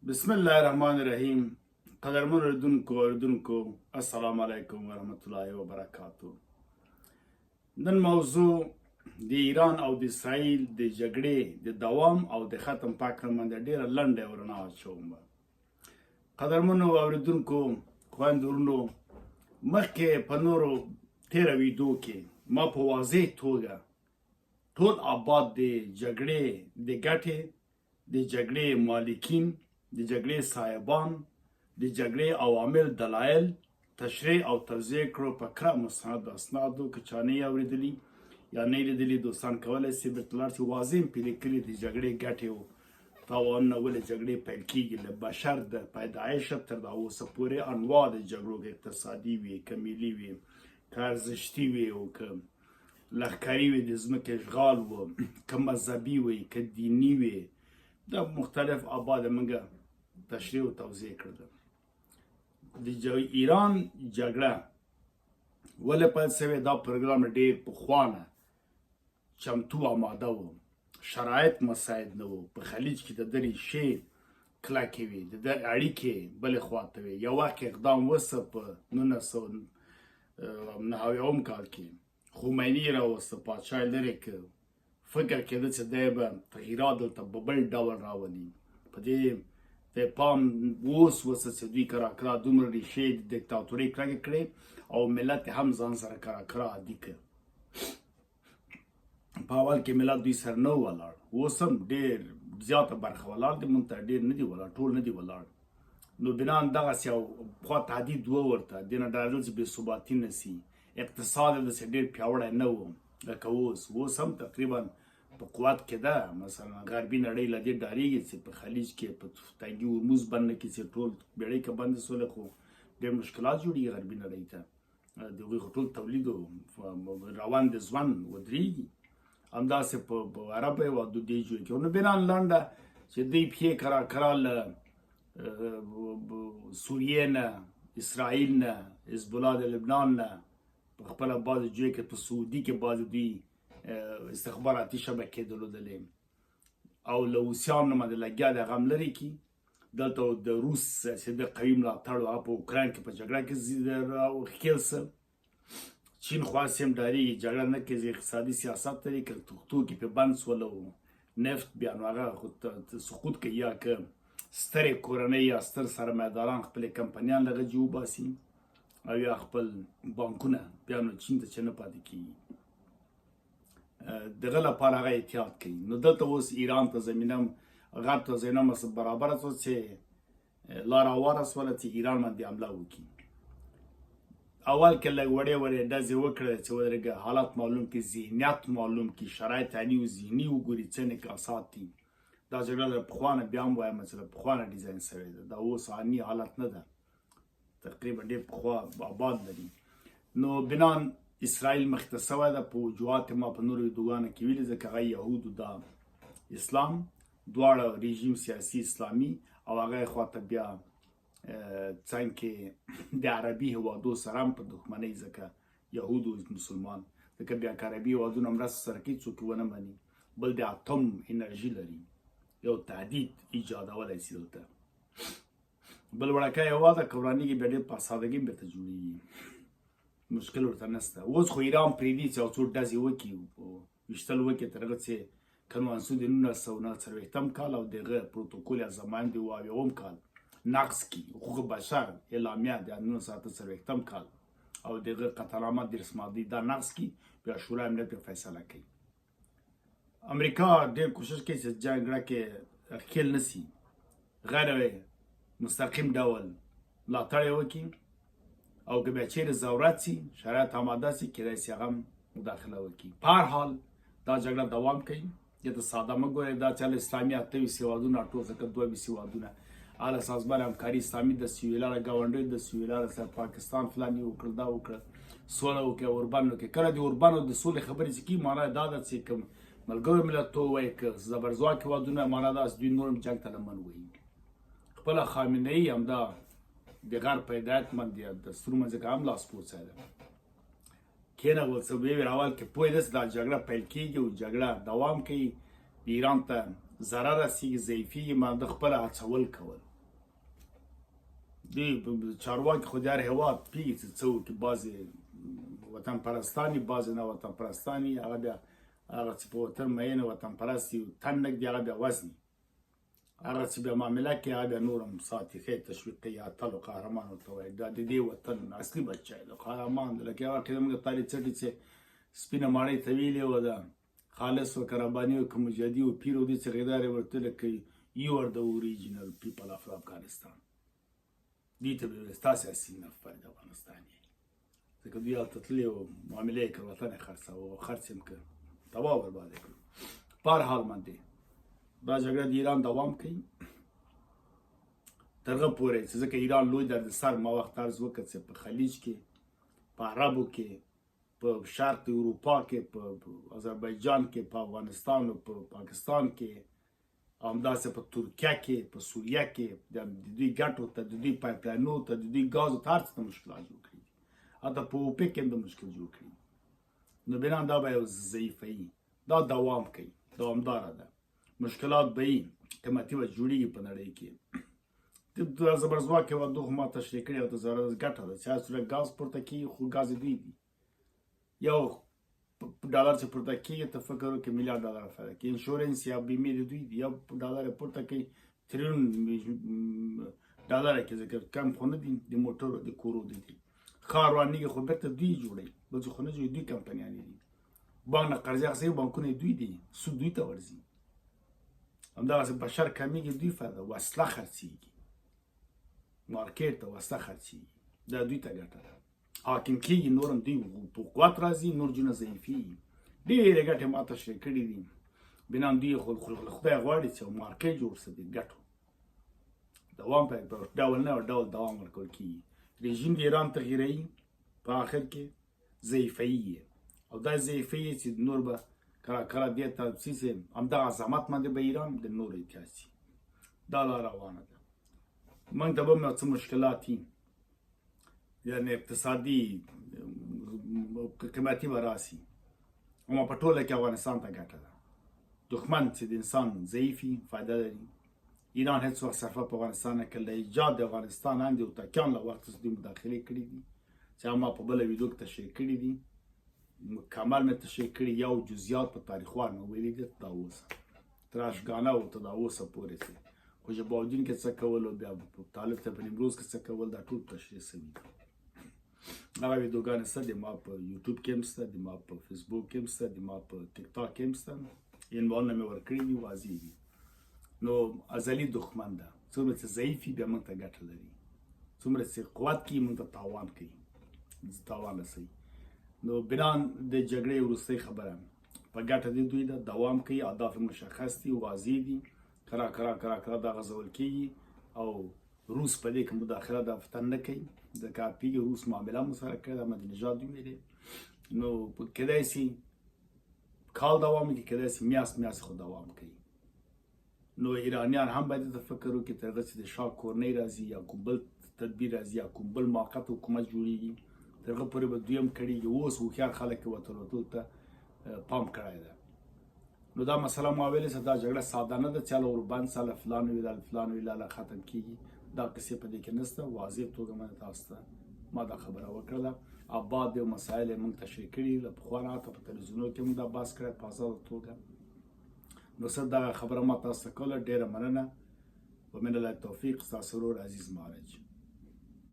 بسم الله الرحمن الرحیم. قدرمن اردوونکو السلام علیکم ورحمت الله وبرکاتو. نن موضوع د ایران او د اسرائیل د جګړې د دوام او د ختم په اړه باندې ډیره لنډه ورنه اچوم. قدرمن اوریدونکو خویندو ورونو، مخکې په نورو تیره ویډیو کې ما په واضح توګه ټول ابعاد د جګړې د ګټې، د جګړې مالکین، د جګړې صاحبان، د جګړې عوامل، دلایل تشریح او توضیح کړو په کره مستند اسنادو. که چا نه یې اورېدلي یا نه یې لیدلي، دوستان کولی شي بیرته لاړ شي. واضح مې پرې لیکلي د جګړې ګټې او تاوانونه، ولې جګړې پیل کېږي. له بشر د پیدایشه تر دا اوسه پورې انواع د جګړو، که اقتصادي وي، که ملي وي، که ارزښتي وي، او که لښکري وي، د ځمکې اشغال و، که مذهبي وي، که دیني وي، دا مختلف ابعاد موږ تشریح او توضیح کړل. د ایران جګړه ولې پیل شوې؟ دا پروګرام ډېر پخوانه چمتو آماده و، شرایط مساعد نه و. په خلیج کې د ده ریښې کلکې وې، د ده اړیکې بلې خواته وې. یو وخت اقدام وسه په 1999 کال کې خمیني راوسته، پادشاه یې لرې کړ. فکر کېده چې دی به تغییرات دلته په بل ډول راولي. په دې د پام اوس وسه چې دوی کراکرا دومره ریښې د دیکتاتورۍ کلکې کړې او ملت هم ځان سره کراکرا عادي کړ. په اول کې ملت دوی سره نه ولاړ، اوس هم ډېر زیاته برخه ولاړ دي، مونږ ته ډېر نه دي ولاړ، ټول نه دي ولاړ. نو بنان دغسې یو پخوا تهدید و ورته، دې نه ډارېدل چې بې ثباتي نه سي. اقتصاد یې داسې ډېر پیاوړی نه و لکه اوس هم تقریبا په قوت کې ده. مثلا غربي نړۍ له دې ډارېږي چې په خلیج کې په تنګي هرمز بند نه کړي، چې ټول بیړۍ که بندې شولې خو ډېر مشکلات جوړېږي غربي نړۍ ته. د هغوی خو ټول تولید روان د ژوند ودرېږي. همداسې په عربو هېوادو دې جوړ کړي. نو بنان لنډه چې دوی پښې کراکرا له سوریې نه، اسرائیل نه، حزب الله د لبنان نه په خپله بعضې جوړې کړي. په سعودي کې بعضې دوی استخباراتي شبکې درلودلې او له حوثیانو باندې لګیا دی، هغه هم لرې کړي. دلته د روس سیاسي قوي ملاتړ هغه په اوکراین کې په جګړه کې ښکېل شه. چین خو هسې هم ډارېږي جګړه نه کوي، اقتصادي سیاست لري. که توکي پرې بند شول او نفت بیا نو هغه سقوط کوي، یا که سترې کورنۍ یا ستر سرمایه‌داران خپلې کمپنیان له غجې وباسي او یا خپل بانکونه بیا نو چین ته چې نه پاتې کېږي. دغه لپاره هغه احتیاط کوي. نو دلته اوس ایران ته زمینه غرب ته زمینه برابره شوه چې لاره هواره شوله چې ایران باندې حمله وکړي. اول کې لږ وړې ډزې وکړه چې ودرېږه، حالات معلوم کړي، ذهنیت معلوم کړي، شرایط عیني و ذهني وګوري څه انعکاسات دي. دا جګړه له پخوانه بیا هم وایم چې له پخوانه ډیزاین شوې ده، دا اوس عیني حالت نه ده، تقریبا ډېر پخوا آباد لري. نو بنان اسرائیل مخته شوی ده. په وجوهات ما په نورو ویډیوګانو کې ویلي، ځکه هغه یهودو دا اسلام دواړه رژیم سیاسي اسلامي او هغه خواته بیا څنګ کې د عربي هېوادو سره هم په دښمنۍ، ځکه یهودو مسلمان، ځکه بیا که عربي هېوادونه مرسته سره کوي څوک ونه مني. بل د اتم انرژي لري، یو تهدید ایجادولی شي دلته. بل وړوکی هېواد ده، که ورانېږي بیا ډېر په سادګي بېرته جوړېږي، مشکل ورته نشته. اوس خو ایران پرېږدي چې یو څو ډزې وکړي، ویشتل وکړي تر هغه چې کنوانسیون د 1949 کال او دغه پروتوکول یا زمان د 20 کال نقض کړي. حقوق بشر اعلامیه د 1948 کال او دغه قطعنامه د رسمادي دا نقض کړي، بیا شورای امنیت پرې فیصله کوي. امریکا ډېر کوشش کوي چې جګړه کې ښکېل نه شي، غیر مستقیم ډول ملاتړ یې وکړي، او که بیا چیرې ضرورت شي، شرایط آماده شي، کېدای شي هغه هم مداخله وکړي. په هر حال دا جګړه دوام کوي. دې ته ساده مه ګورئ، دا چې اسلامي 28 هېوادونه ټول ځکه 22 هېوادونه هله سازمان همکاري اسلامي د سویلاره ګاونډۍ د سویلاره سره پاکستان فلان یې وکړل، دا وکړل، سوله وکړي، اوربند وکړي. کله د اوربند د سولې خبرې چې کوي، معنا دا ده چې کوم ملګرو ملتونو وایي که زبرځواک هېوادونه، معنا دا چې دوی نور هم جنګ ته لمن وهي. خپله خامنه ای همدا د غرب په هدایت باندې دستور منځ کې هم لاس پوڅی ده. کېنه ورڅه ویې اول کې پوه ده چې دا جګړه پیل کېږي او جګړه دوام کوي، ایران ته ضرر رسېږي، ضعیفېږي، ما د خپله هڅول کول. دوی چارواکي خو د هر هېواد پوهېږي چې څه وکړي، بعضې وطن پرستاني بعضې نه وطن پرستاني، هغه بیا هغه چې په وطن مین وطن پرست وي تن نږدي هغه بیا وزني، هغه چې بیا معامله کوي هغه بیا نور هم ساتي ښې تشویق کوي، اتل و قهرمان ورته وایي، دا د دې وطن اصلي بچی دی قهرمان دی. لکه یوه قصه موږ تالي څټي چې سپینه ماڼۍ ته ویلې وه د خالص و که رباني و که مجدي و پیر و دې چې غیدار یې ورته لکه یو ار د اوریجنل پیپل اف افغانستان، دوی ته به ویل ستاسې اصلي نفر د افغانستان یې، ځکه دوی هلته تللي و معامله یې کړ، وطن یې خرڅاوه او خرڅ یې هم کړ، تباه و برباد یې کړ. په هر حال باندې دا جګړه د ایران دوام کوي تر هغه پورې چې ځکه ایران لوی دردسر ما وخت عرض وکړ چې په خلیج کې، په عربو کې، په شرق اروپا کې، په آذربایجان کې، په افغانستان او په پاکستان کې، همداسې په ترکیه کې، په سوریه کې د دوی ګټو ته، د دوی پایپلاینو ته، د دوی ګازو ته هر څه ته مشکلات جوړ کړي دي، حتی په اوپک کې هم د مشکل جوړ کړي. نو بنا دا به یو ضعیفوي، دا دوام کوي، دوامداره ده، مشکلات به وي، قیمتي به جوړېږي په نړۍ کې. د زبرځواک هېوادونو خو ما تشریح کړې او د ضرورت ګټه ده چې هر څومره ګاز پورته کېږي خو ګاز دوی دي، یو ډالر چې پورته کېږي ته فکر وکړې میلیارډ ډالر فایده کوي، انشورنس یا بیمې د دوی دي، یو ډالر یې پورته کوي تریلیون ډالره کې، ځکه کم خو نه دي، د موټرو د کورو د دي، ښار ورانېږي خو بېرته دوی جوړوي، بل څه خو نه جوړوي، دوی کمپنیانې دي، بانک نه قرضې اخیستوي بانکونه دوی دي، سود دوی ته ورځي، همدغسې بشر کمیږي دوی فایده، وسله خرڅېږي مارکیټ ته، وسله خرڅېږي، دا دوی ته ګټه ده، حاکم کېږي، نور هم دوی په قوت راځي، نور جونه ضعیفېږي. ډېرې ګټې ما تشریح کړي دي، بنا دوی خو له خدای غواړي چې مارکیټ جوړ شي د ګټو، دوام په ډول نه ډول دوام ورکول کېږي. رژیم د ایران تغییروي په آخر کې ضعیفوي، او دا ضعیفوي چې نور به کله کله دې ته همدغه عظمت باندې به ایران د نور اتحاد شي، دا لار روانه ده. موږ ته به هم څه مشکلات وي، یعنې اقتصادي قیمتي به راسي، اما په ټوله کې افغانستان ته ګټه ده. دښمن چې د انسان ضعیف وي فایده لري. ایران هېڅ وخت صرفه په افغانستان نه کړې، د ایجاد د افغانستان هم د اتکیان له وخته دوی مداخلې کړي دي چې ما په بله ویډیو کې تشریح کړي دي، مکمل مې تشریح کړي، یو جزئیات په تاریخوار مې ویلي دي تر اوسه، تر اشګانه او تر اوسه پورې چې خو ژباودین کې څه کول او بیا طالب ته په نیمروز کې څه کول، دا ټول تشریح شوي دي. هغه ویډیوګانې شته د ما په یوټیوب کې هم شته، د ما په فیسبوک کې هم شته، د ما په ټیک ټاک کې هم شته، عنوانونه مې ورکړي دي، واضح دي. نو ازلي دښمن ده، څومره چې ضعیف وي بیا موږ ته ګټه لري، څومره چې قوت کوي موږ ته تاوان کوي، تاوان رسوي. نو بنا د جګړې وروستۍ خبره په ګټه د دوی ده، دوام کوي، اهداف مشخص دي، واضح دي، کله دا غځول کېږي او روس په دې کې مداخله د فتن نه کوي، ځکه پیږي روس معامله مو سره کړې ده، احمدي نژاد ویلې، نو کیدای شي کال دوام وکړي، کیدای شي میاشت خو دوام کوي. نو ایرانیان هم باید د فکر وکړي تر هغه چې د شاه کورنۍ راځي یا کوم بل تدبیر راځي یا کوم بل موقت حکومت جوړېږي، تر هغه پورې به دوی هم کړېږي. اوس هوښیار خلک یې وتلو ته پام کړی ده. نو دا مسله ما ویلې چې دا جګړه ساده نه ده چې هله وربند ساله فلان ویل فلان ویل هله ختم کېږي، دا قصې په دې کې نشته. واضح توګه مې تاسو ته ما دا خبره وکړله، اباد یو مسایل یې موږ تشریح کړي، له پخوا نه حتی په تلویزیونونو کې موږ دا بحث کړی په ازاده توګه. نو څه دغه خبره ما تاسو ته کوله، ډېره مننه. ومن الله التوفیق، ستاسو ورور عزیز مارج.